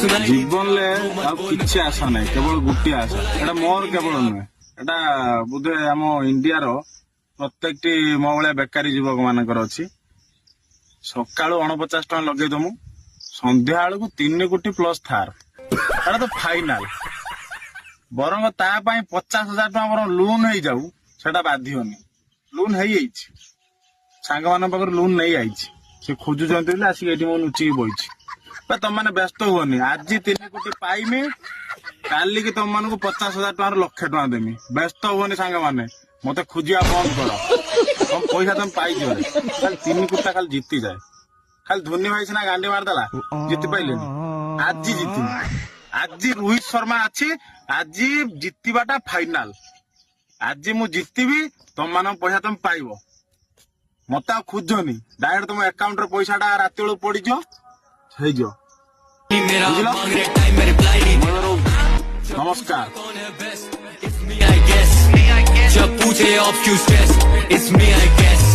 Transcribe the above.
जीवन किसी आशा ना केवल गोटे आशा एटा मोर केवल नुहे एटा बोधे आम इंडिया प्रत्येक मो भाया बेकारी युवक मानकर अच्छी सका 49 टका लगे दमु संध्या बेलू 3 कोटी प्लस थार एटा तो फाइनाल बरंग ता 50,000 टका बर लोन हो जाऊ सेटा बाध्यनी लोन हो सांग मान पाखर लोन नहीं आई से खोजुंट आसिक ये लुचिक बही तुम मैंने व्यस्त हुअनि आज 3 कोटी पाइमी काली की तुम मान 50,000 टका 1,00,000 टका देमी व्यस्त हुअनि सांग मैंने मत खोजा बंद कर तुम पैसा तुम पाई खाली 3 कोटी खाली जीति जाए खाली धोनी भाई सीना गांडी मारदेला जीति पाइले आज जीति आज रोहित शर्मा अच्छी आज जीतवाटा फाइनाल आज मु जीतबी तुम मान पैसा तुम पाइब मत खोजनी डायरेक्ट तुम अकाउंट रे पैसा रात बेलू पड़ज नमस्कार जब पूछे ऑफ क्यों stress it's me I guess